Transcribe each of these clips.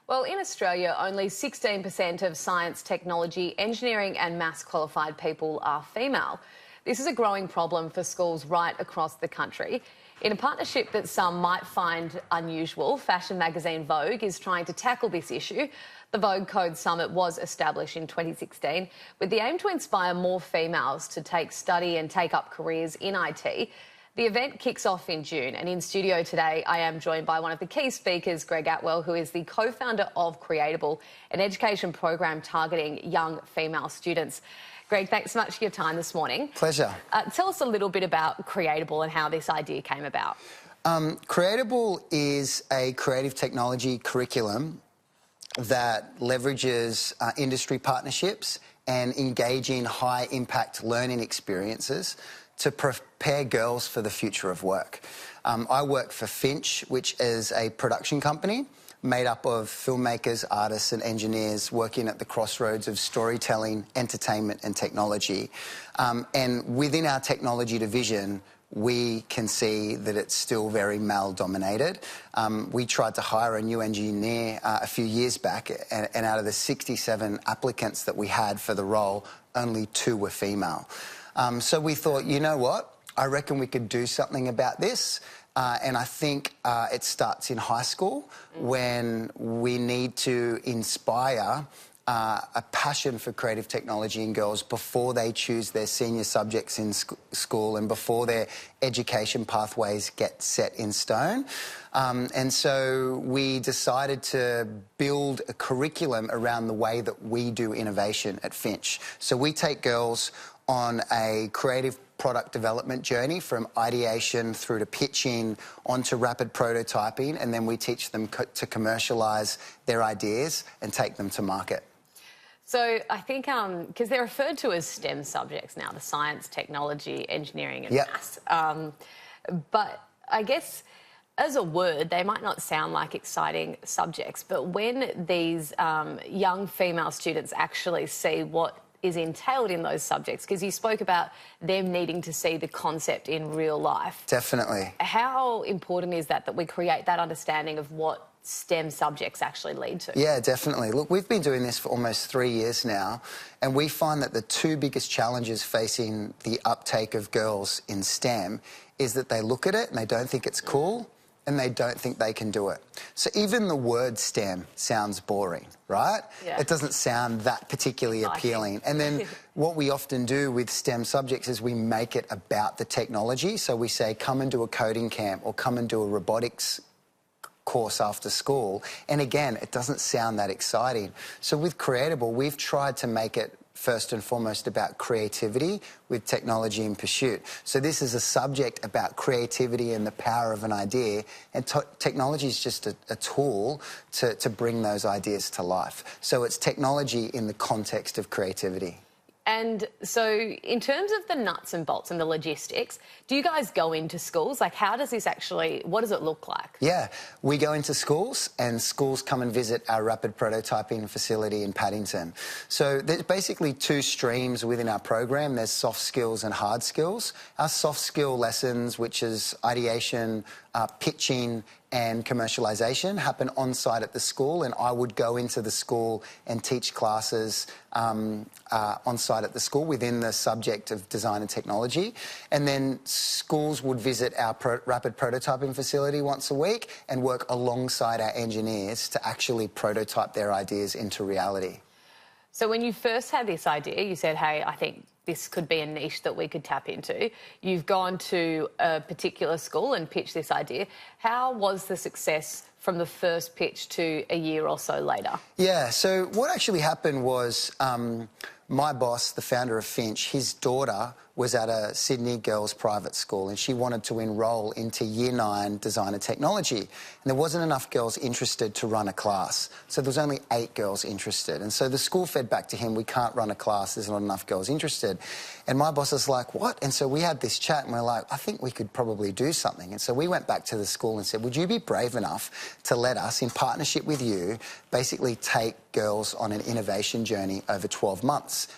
Well, in Australia, only 16% of science, technology, engineering and maths qualified people are female. This is a growing problem for schools right across the country. In a partnership that some might find unusual, fashion magazine Vogue is trying to tackle this issue. The Vogue Code Summit was established in 2016 with the aim to inspire more females to study and take up careers in IT. The event kicks off in June, and in studio today I am joined by one of the key speakers, Greg Atwell, who is the co-founder of Creatable, an education program targeting young female students. Greg, thanks so much for your time this morning. Pleasure. Tell us a little bit about Creatable and how this idea came about. Creatable is a creative technology curriculum that leverages industry partnerships and engaging high-impact learning experiences to prepare girls for the future of work. I work for Finch, which is a production company made up of filmmakers, artists and engineers working at the crossroads of storytelling, entertainment and technology. And within our technology division, we can see that it's still very male-dominated. We tried to hire a new engineer a few years back, and out of the 67 applicants that we had for the role, only 2 were female. So we thought, you know what, I reckon we could do something about this. And I think it starts in high school when we need to inspire a passion for creative technology in girls before they choose their senior subjects in school and before their education pathways get set in stone. And so we decided to build a curriculum around the way that we do innovation at Finch. So we take girls on a creative product development journey from ideation through to pitching onto rapid prototyping, and then we teach them to commercialise their ideas and take them to market. So I think, because they're referred to as STEM subjects now, the science, technology, engineering and maths. But I guess as a word, they might not sound like exciting subjects, but when these young female students actually see what is entailed in those subjects, because you spoke about them needing to see the concept in real life. Definitely. How important is that we create that understanding of what STEM subjects actually lead to? Yeah, definitely. Look, we've been doing this for almost 3 years now, and we find that the 2 biggest challenges facing the uptake of girls in STEM is that they look at it and they don't think it's cool, and they don't think they can do it. So even the word STEM sounds boring, right? Yeah. It doesn't sound that particularly appealing. And then what we often do with STEM subjects is we make it about the technology. So we say, come and do a coding camp or come and do a robotics course after school. And again, it doesn't sound that exciting. So with Creatable, we've tried to make it first and foremost about creativity with technology in pursuit. So this is a subject about creativity and the power of an idea, and technology is just a tool to bring those ideas to life. So it's technology in the context of creativity. And so in terms of the nuts and bolts and the logistics, do you guys go into schools? Like, how does this actually, what does it look like? Yeah, we go into schools and schools come and visit our rapid prototyping facility in Paddington. So there's basically 2 streams within our program. There's soft skills and hard skills. Our soft skill lessons, which is ideation, pitching and commercialisation, happen on-site at the school, and I would go into the school and teach classes on-site at the school within the subject of design and technology. And then schools would visit our rapid prototyping facility once a week and work alongside our engineers to actually prototype their ideas into reality. So when you first had this idea, you said, hey, I think this could be a niche that we could tap into. You've gone to a particular school and pitched this idea. How was the success from the first pitch to a year or so later? Yeah, so what actually happened was my boss, the founder of Finch, his daughter was at a Sydney girls' private school and she wanted to enrol into Year 9 Design and Technology. And there wasn't enough girls interested to run a class. So there was only 8 girls interested. And so the school fed back to him, we can't run a class, there's not enough girls interested. And my boss was like, what? And so we had this chat and we're like, I think we could probably do something. And so we went back to the school and said, would you be brave enough to let us, in partnership with you, basically take girls on an innovation journey over 12 months?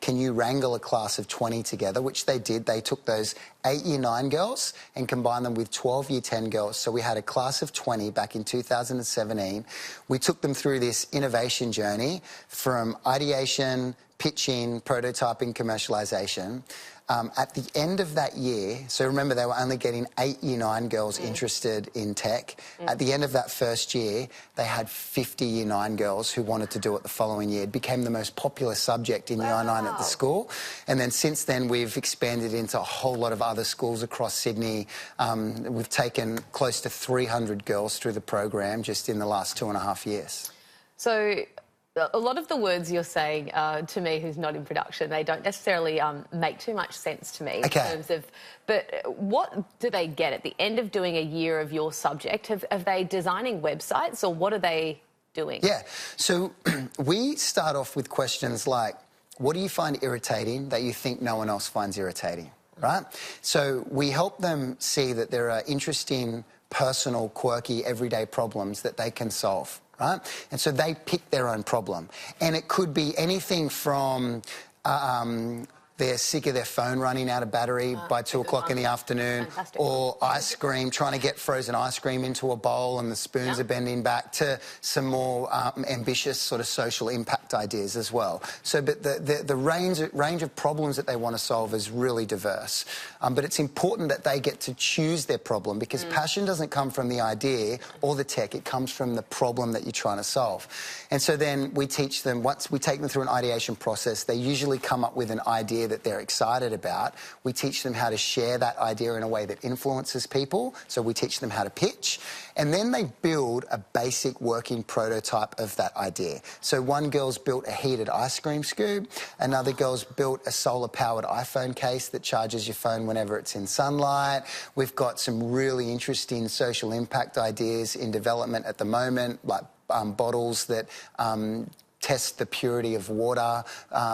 Can you wrangle a class of 20 together? Which they did. They took those 8 Year 9 girls and combined them with 12 Year 10 girls. So we had a class of 20 back in 2017. We took them through this innovation journey from ideation, pitching, prototyping, commercialisation. At the end of that year, so remember they were only getting 8 Year 9 girls interested in tech. At the end of that first year, they had 50 Year 9 girls who wanted to do it the following year. It became the most popular subject in Year 9 at the school. And then since then, we've expanded into a whole lot of other schools across Sydney. We've taken close to 300 girls through the program just in the last 2.5 years. So a lot of the words you're saying to me who's not in production, they don't necessarily make too much sense to me in terms of, but what do they get at the end of doing a year of your subject? Are they designing websites or what are they doing? Yeah, so we start off with questions like, what do you find irritating that you think no one else finds irritating, right? So we help them see that there are interesting, personal, quirky, everyday problems that they can solve. Right? And so they pick their own problem. And it could be anything from they're sick of their phone running out of battery by 2 o'clock in the afternoon, or ice cream, trying to get frozen ice cream into a bowl and the spoons are bending back, to some more ambitious sort of social impact ideas as well. So but the range of problems that they want to solve is really diverse. But it's important that they get to choose their problem, because passion doesn't come from the idea or the tech, it comes from the problem that you're trying to solve. And so then we teach them, once we take them through an ideation process, they usually come up with an idea that they're excited about. We teach them how to share that idea in a way that influences people. So we teach them how to pitch. And then they build a basic working prototype of that idea. So one girl's built a heated ice cream scoop. Another girl's built a solar-powered iPhone case that charges your phone whenever it's in sunlight. We've got some really interesting social impact ideas in development at the moment, like bottles that test the purity of water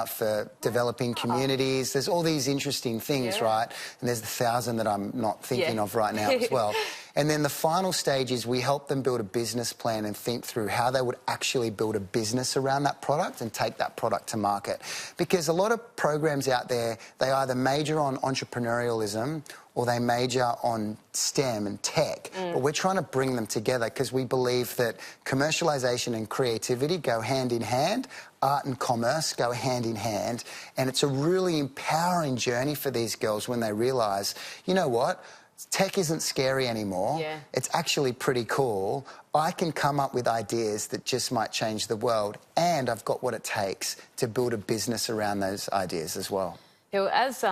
for developing communities. There's all these interesting things, right? And there's 1,000 that I'm not thinking of right now as well. And then the final stage is we help them build a business plan and think through how they would actually build a business around that product and take that product to market. Because a lot of programs out there, they either major on entrepreneurialism or they major on STEM and tech. But we're trying to bring them together because we believe that commercialisation and creativity go hand in hand, art and commerce go hand in hand, and it's a really empowering journey for these girls when they realise, you know what, tech isn't scary anymore. It's actually pretty cool. I can come up with ideas that just might change the world, and I've got what it takes to build a business around those ideas as well. As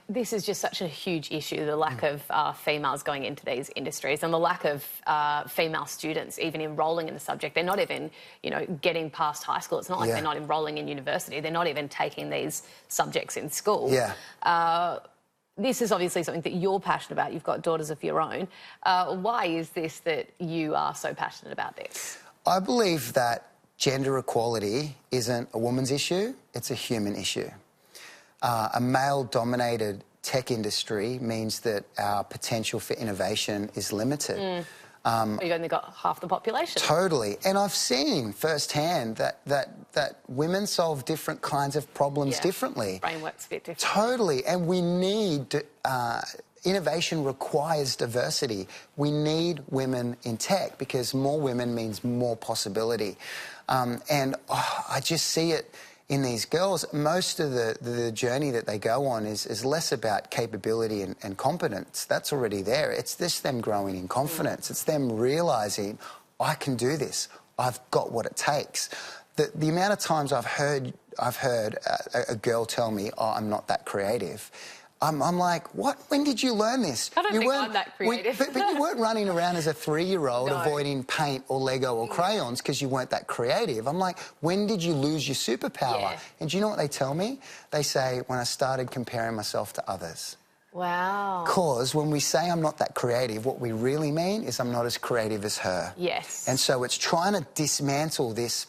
this is just such a huge issue, the lack of females going into these industries and the lack of female students even enrolling in the subject. They're not even, you know, getting past high school. It's not like they're not enrolling in university. They're not even taking these subjects in school. This is obviously something that you're passionate about. You've got daughters of your own. Why is this that you are so passionate about this? I believe that gender equality isn't a woman's issue, it's a human issue. A male-dominated tech industry means that our potential for innovation is limited. You've only got half the population. Totally. And I've seen firsthand that women solve different kinds of problems differently. Brain works a bit different. Totally. And we need... innovation requires diversity. We need women in tech because more women means more possibility. I just see it in these girls. Most of the journey that they go on is less about capability and competence. That's already there. It's just them growing in confidence. It's them realising, I can do this. I've got what it takes. The amount of times I've heard a girl tell me, oh, I'm not that creative. I'm like, what? When did you learn this? I don't think I'm that creative. But you weren't running around as a 3-year-old avoiding paint or Lego or crayons because you weren't that creative. I'm like, when did you lose your superpower? And do you know what they tell me? They say, when I started comparing myself to others. Wow. Because when we say I'm not that creative, what we really mean is I'm not as creative as her. Yes. And so it's trying to dismantle this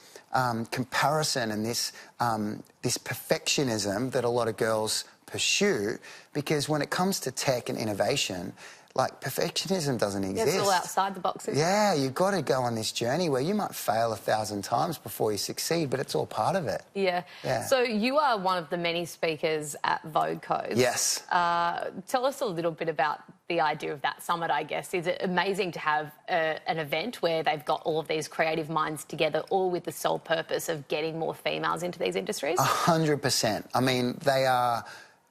comparison and this perfectionism that a lot of girls pursue, because when it comes to tech and innovation, like, perfectionism doesn't exist. It's all outside the boxes. Yeah, you've got to go on this journey where you might fail 1,000 times before you succeed, but it's all part of it. Yeah. So you are one of the many speakers at Vogue Code. Yes. Tell us a little bit about the idea of that summit, I guess. Is it amazing to have an event where they've got all of these creative minds together, all with the sole purpose of getting more females into these industries? 100%. I mean,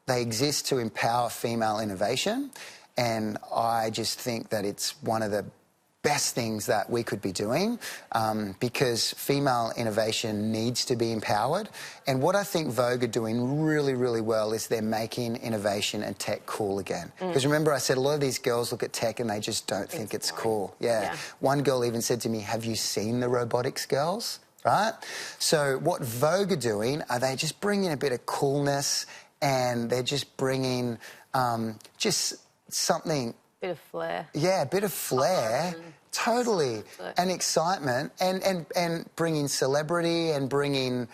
they exist to empower female innovation, and I just think that it's one of the best things that we could be doing, because female innovation needs to be empowered. And what I think Vogue are doing really, really well is they're making innovation and tech cool again. Because remember I said a lot of these girls look at tech and they just don't think it's cool. Yeah. One girl even said to me, "Have you seen the robotics girls?" Right? So what Vogue are doing are they just bringing a bit of coolness, and they're just bringing just something... Bit of flair. Yeah, a bit of flair, totally, and excitement, and bringing celebrity and bringing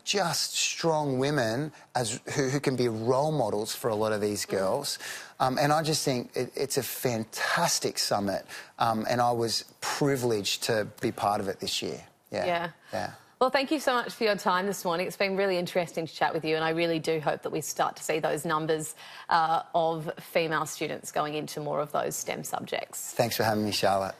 just strong women who can be role models for a lot of these girls. And I just think it's a fantastic summit, and I was privileged to be part of it this year. Yeah. Well, thank you so much for your time this morning. It's been really interesting to chat with you, and I really do hope that we start to see those numbers of female students going into more of those STEM subjects. Thanks for having me, Charlotte.